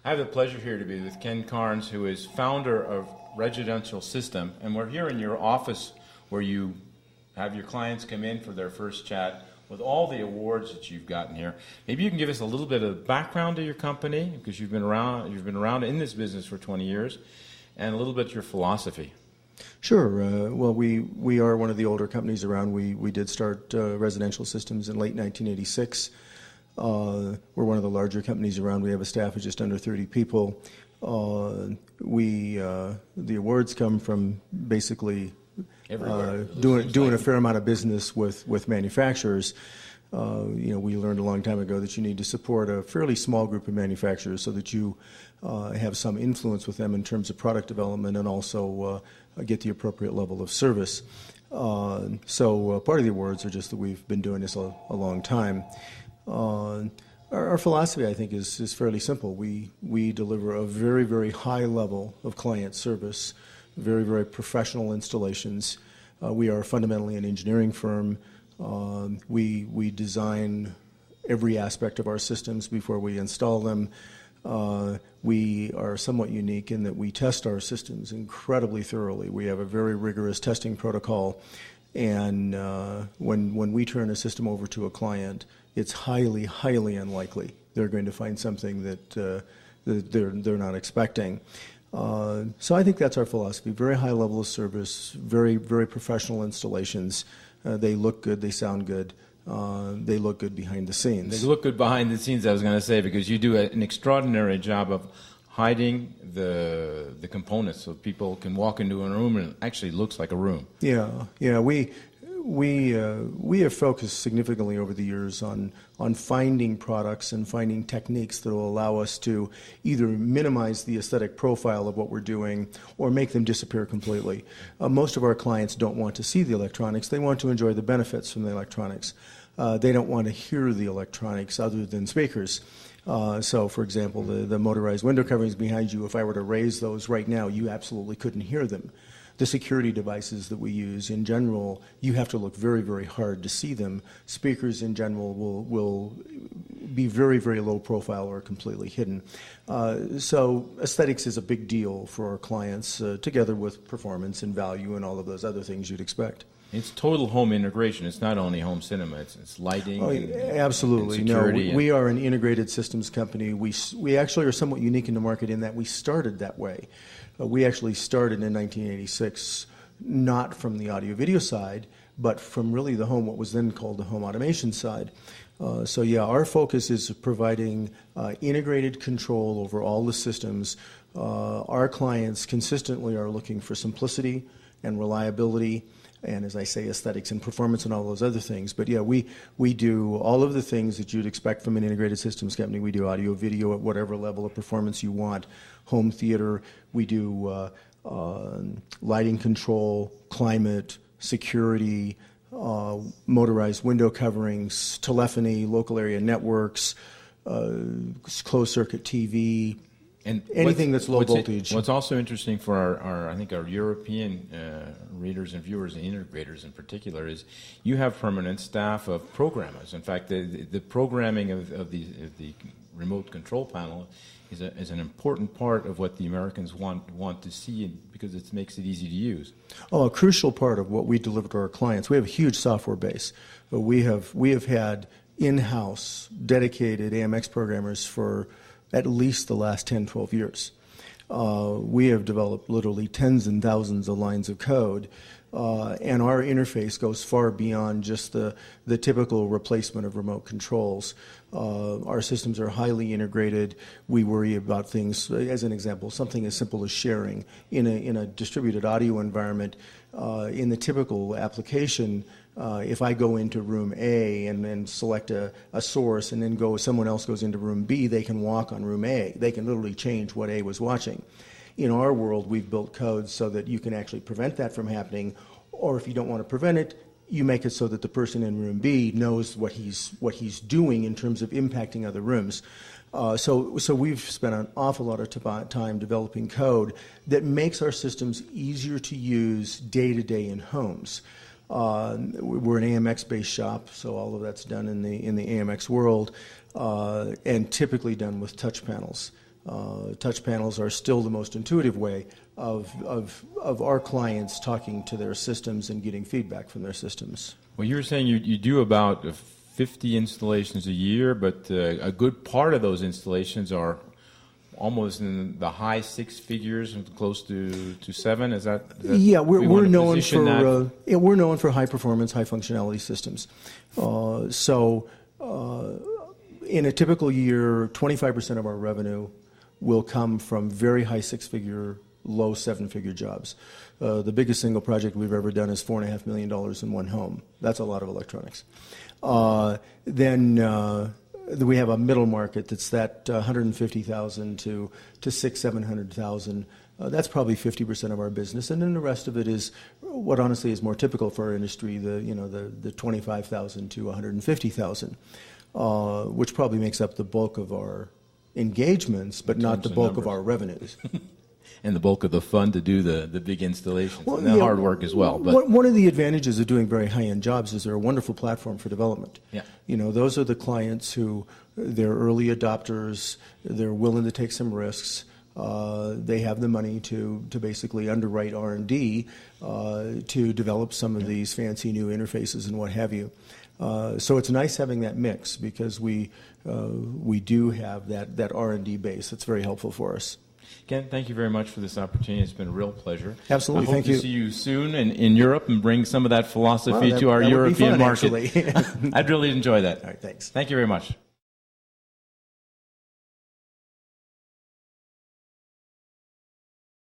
I have the pleasure here to be with Ken Karnes, who is founder of Residential System, and we're here in your office where you have your clients come in for their first chat with all the awards that you've gotten here. Maybe you can give us a little bit of background to your company, because you've been around in this business for 20 years, and a little bit your philosophy. Sure. Well, we are one of the older companies around. We did start Residential Systems in late 1986. We're one of the larger companies around. We have a staff of just under 30 people. The awards come from basically doing a fair amount of business with manufacturers. We learned a long time ago that you need to support a fairly small group of manufacturers so that you have some influence with them in terms of product development and also get the appropriate level of service. So part of the awards are just that we've been doing this a long time. Our philosophy, I think, is fairly simple. We deliver a very, very high level of client service, very, very professional installations. We are fundamentally an engineering firm. We design every aspect of our systems before we install them. We are somewhat unique in that we test our systems incredibly thoroughly. We have a very rigorous testing protocol, and when we turn a system over to a client, it's highly, highly unlikely they're going to find something that they're not expecting. So I think that's our philosophy. Very high level of service, very, very professional installations. They look good, they sound good, they look good behind the scenes. They look good behind the scenes, I was going to say, because you do an extraordinary job of hiding the components so people can walk into a room and it actually looks like a room. Yeah. We have focused significantly over the years on finding products and finding techniques that will allow us to either minimize the aesthetic profile of what we're doing or make them disappear completely. Most of our clients don't want to see the electronics. They want to enjoy the benefits from the electronics. They don't want to hear the electronics other than speakers. So, for example, the motorized window coverings behind you, if I were to raise those right now, you absolutely couldn't hear them. The security devices that we use, in general, you have to look very, very hard to see them. Speakers, in general, will be very, very low profile or completely hidden. So aesthetics is a big deal for our clients, together with performance and value and all of those other things you'd expect. It's total home integration. It's not only home cinema. It's lighting. Absolutely. And security. No, we are an integrated systems company. We actually are somewhat unique in the market in that we started that way. We actually started in 1986, not from the audio-video side, but from really what was then called the home automation side. So yeah, our focus is providing integrated control over all the systems. Our clients consistently are looking for simplicity and reliability, and as I say, aesthetics and performance and all those other things. But yeah, we do all of the things that you'd expect from an integrated systems company. We do audio, video at whatever level of performance you want, home theater. We do lighting control, climate, security, motorized window coverings, telephony, local area networks, closed circuit TV, and anything that's low voltage. What's also interesting for our I think our European readers and viewers and integrators in particular is you have permanent staff of programmers. In fact, the programming of the remote control panel is an important part of what the Americans want to see because it makes it easy to use. Oh, a crucial part of what we deliver to our clients. We have a huge software base. We have had in-house dedicated AMX programmers for at least the last 10, 12 years. We have developed literally tens and thousands of lines of code, and our interface goes far beyond just the typical replacement of remote controls. Our systems are highly integrated. We worry about things, as an example, something as simple as sharing. In a distributed audio environment, in the typical application, if I go into room A and then select a source and then someone else goes into room B, they can walk on room A. They can literally change what A was watching. In our world, we've built codes so that you can actually prevent that from happening, or if you don't want to prevent it, you make it so that the person in room B knows what he's doing in terms of impacting other rooms. So we've spent an awful lot of time developing code that makes our systems easier to use day to day in homes. We're an AMX-based shop, so all of that's done in the AMX world, and typically done with touch panels. touch panels are still the most intuitive way of our clients talking to their systems and getting feedback from their systems. Well, you were saying you do about 50 installations a year, but a good part of those installations are almost in the high six figures, close to seven. Is that yeah? We're known for we're known for high performance, high functionality systems. In a typical year, 25% of our revenue will come from very high six-figure, low seven-figure jobs. The biggest single project we've ever done is $4.5 million in one home. That's a lot of electronics. Then we have a middle market that's that 150,000 to 600,000-700,000. That's probably 50% of our business, and then the rest of it is what honestly is more typical for our industry. The 25,000 to 150,000, which probably makes up the bulk of our engagements, but not the bulk of our revenues. And the bulk of the fun to do the big installations, and the hard work as well. But one of the advantages of doing very high-end jobs is they're a wonderful platform for development. Yeah. Those are the clients who, they're early adopters, they're willing to take some risks, they have the money to basically underwrite R&D to develop some of these fancy new interfaces and what have you. So it's nice having that mix because we do have that R&D base. It's very helpful for us. Ken, thank you very much for this opportunity. It's been a real pleasure. Absolutely, thank you. I hope to see you soon in Europe and bring some of that philosophy to our European market. I'd I'd really enjoy that. All right, thanks. Thank you very much.